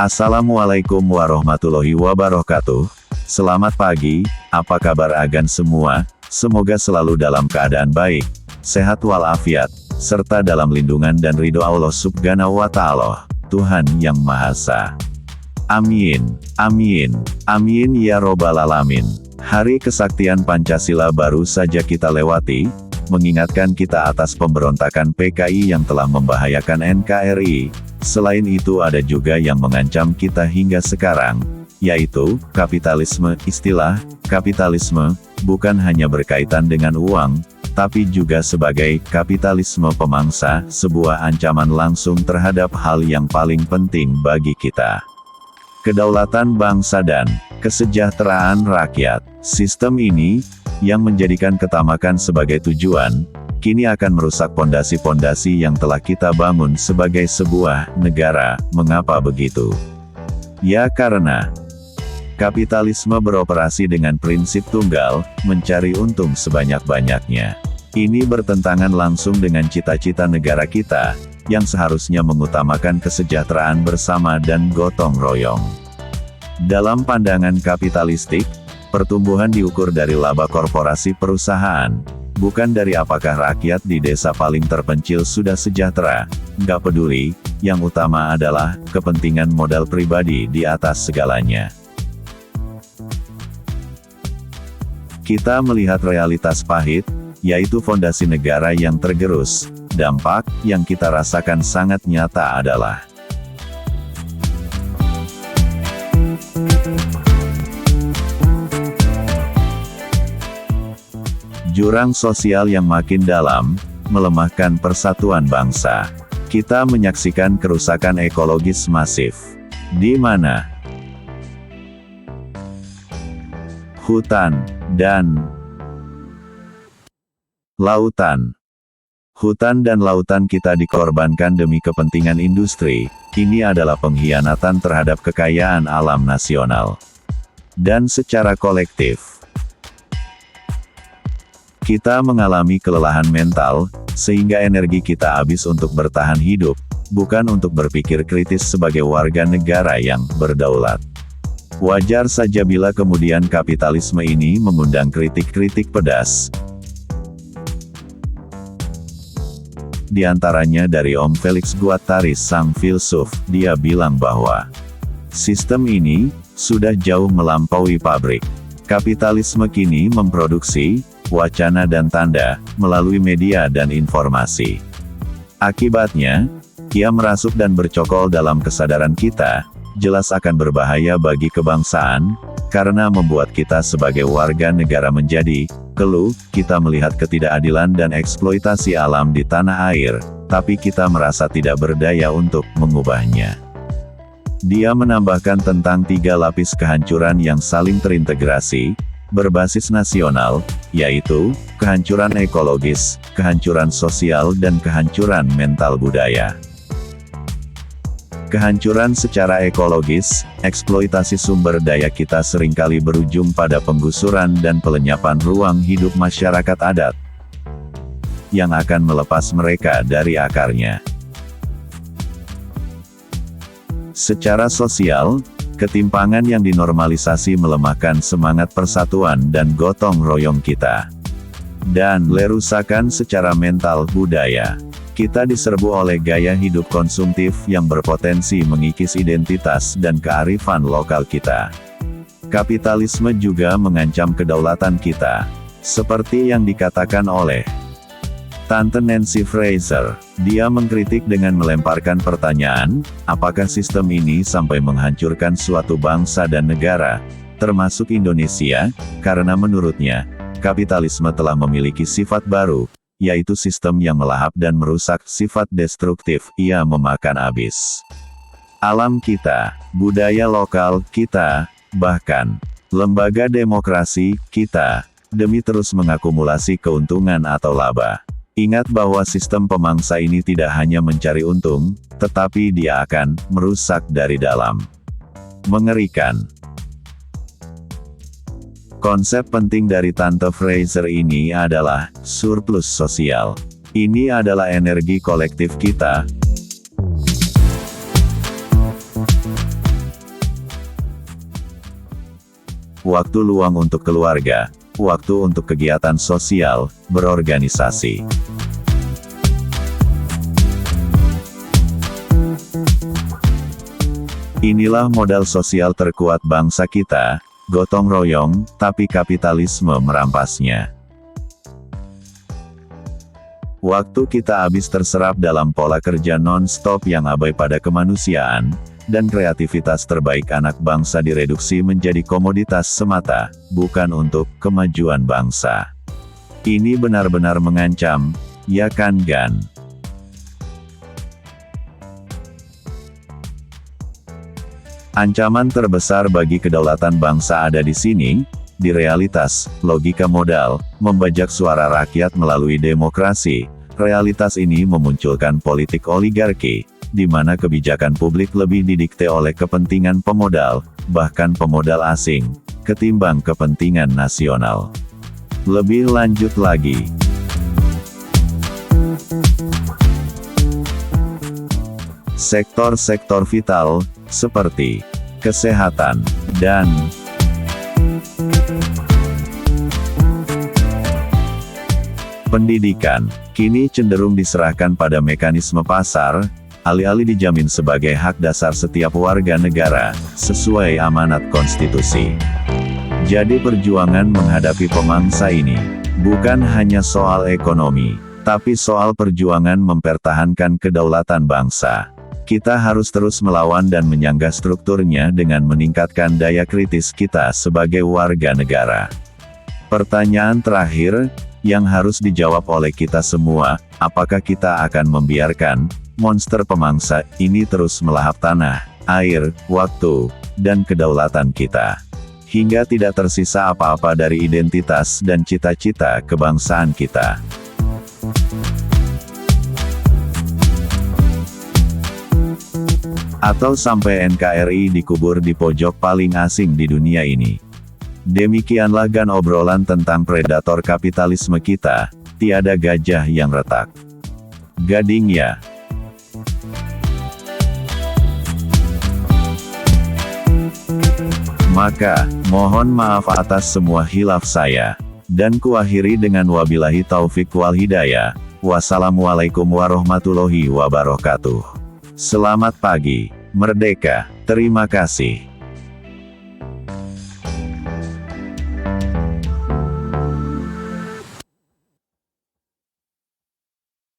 Assalamualaikum warahmatullahi wabarakatuh. Selamat pagi, apa kabar agan semua? Semoga selalu dalam keadaan baik, sehat walafiat, serta dalam lindungan dan ridho Allah Subhanahu wa Ta'ala, Tuhan yang Maha Esa. Amin, amin, amin ya robbal alamin. Hari kesaktian Pancasila baru saja kita lewati, mengingatkan kita atas pemberontakan PKI yang telah membahayakan NKRI. Selain itu ada juga yang mengancam kita hingga sekarang, yaitu kapitalisme. Istilah kapitalisme bukan hanya berkaitan dengan uang, tapi juga sebagai kapitalisme pemangsa, sebuah ancaman langsung terhadap hal yang paling penting bagi kita: kedaulatan bangsa dan kesejahteraan rakyat. Sistem ini, yang menjadikan ketamakan sebagai tujuan, kini akan merusak pondasi-pondasi yang telah kita bangun sebagai sebuah negara. Mengapa begitu? Ya karena kapitalisme beroperasi dengan prinsip tunggal, mencari untung sebanyak-banyaknya. Ini bertentangan langsung dengan cita-cita negara kita, yang seharusnya mengutamakan kesejahteraan bersama dan gotong royong. Dalam pandangan kapitalistik, pertumbuhan diukur dari laba korporasi perusahaan, bukan dari apakah rakyat di desa paling terpencil sudah sejahtera. Nggak peduli, yang utama adalah kepentingan modal pribadi di atas segalanya. Kita melihat realitas pahit, yaitu fondasi negara yang tergerus. Dampak yang kita rasakan sangat nyata adalah jurang sosial yang makin dalam, melemahkan persatuan bangsa. Kita menyaksikan kerusakan ekologis masif, di mana hutan dan lautan. Hutan dan lautan kita dikorbankan demi kepentingan industri. Ini adalah pengkhianatan terhadap kekayaan alam nasional. Dan secara kolektif, kita mengalami kelelahan mental, sehingga energi kita habis untuk bertahan hidup, bukan untuk berpikir kritis sebagai warga negara yang berdaulat. Wajar saja bila kemudian kapitalisme ini mengundang kritik-kritik pedas. Di antaranya dari Om Felix Guattari, sang filsuf. Dia bilang bahwa sistem ini sudah jauh melampaui pabrik. Kapitalisme kini memproduksi wacana dan tanda melalui media dan informasi. Akibatnya, ia merasuk dan bercokol dalam kesadaran kita, jelas akan berbahaya bagi kebangsaan, karena membuat kita sebagai warga negara menjadi keluh. Kita melihat ketidakadilan dan eksploitasi alam di tanah air, tapi kita merasa tidak berdaya untuk mengubahnya. Dia menambahkan tentang 3 lapis kehancuran yang saling terintegrasi, berbasis nasional, yaitu kehancuran ekologis, kehancuran sosial dan kehancuran mental budaya. Kehancuran secara ekologis, eksploitasi sumber daya kita seringkali berujung pada penggusuran dan pelenyapan ruang hidup masyarakat adat, yang akan melepas mereka dari akarnya. Secara sosial, ketimpangan yang dinormalisasi melemahkan semangat persatuan dan gotong royong kita. Dan lerusakan secara mental budaya. Kita diserbu oleh gaya hidup konsumtif yang berpotensi mengikis identitas dan kearifan lokal kita. Kapitalisme juga mengancam kedaulatan kita. Seperti yang dikatakan oleh Tante Nancy Fraser, dia mengkritik dengan melemparkan pertanyaan, apakah sistem ini sampai menghancurkan suatu bangsa dan negara, termasuk Indonesia, karena menurutnya, kapitalisme telah memiliki sifat baru, yaitu sistem yang melahap dan merusak, sifat destruktif. Ia memakan habis alam kita, budaya lokal kita, bahkan lembaga demokrasi kita, demi terus mengakumulasi keuntungan atau laba. Ingat bahwa sistem pemangsa ini tidak hanya mencari untung, tetapi dia akan merusak dari dalam. Mengerikan. Konsep penting dari Tante Fraser ini adalah surplus sosial. Ini adalah energi kolektif kita. waktu luang untuk keluarga, waktu untuk kegiatan sosial, berorganisasi. Inilah modal sosial terkuat bangsa kita, gotong royong, tapi kapitalisme merampasnya. Waktu kita habis terserap dalam pola kerja non-stop yang abai pada kemanusiaan, dan kreativitas terbaik anak bangsa direduksi menjadi komoditas semata, bukan untuk kemajuan bangsa. Ini benar-benar mengancam, ya kan Gan? Ancaman terbesar bagi kedaulatan bangsa ada di sini, di realitas, logika modal, membajak suara rakyat melalui demokrasi. Realitas ini memunculkan politik oligarki, di mana kebijakan publik lebih didikte oleh kepentingan pemodal, bahkan pemodal asing, ketimbang kepentingan nasional. Lebih lanjut lagi, sektor-sektor vital, seperti kesehatan, dan pendidikan, kini cenderung diserahkan pada mekanisme pasar, alih-alih dijamin sebagai hak dasar setiap warga negara, sesuai amanat konstitusi. Jadi perjuangan menghadapi pemangsa ini, bukan hanya soal ekonomi, tapi soal perjuangan mempertahankan kedaulatan bangsa. Kita harus terus melawan dan menyanggah strukturnya dengan meningkatkan daya kritis kita sebagai warga negara. Pertanyaan terakhir, yang harus dijawab oleh kita semua, apakah kita akan membiarkan monster pemangsa ini terus melahap tanah, air, waktu, dan kedaulatan kita, hingga tidak tersisa apa-apa dari identitas dan cita-cita kebangsaan kita? Atau sampai NKRI dikubur di pojok paling asing di dunia ini? Demikianlah Gan obrolan tentang predator kapitalisme kita, tiada gajah yang retak. Gading ya. Maka, mohon maaf atas semua hilaf saya. Dan kuakhiri dengan wabillahi taufik wal hidayah. Wassalamualaikum warahmatullahi wabarakatuh. Selamat pagi, merdeka, terima kasih.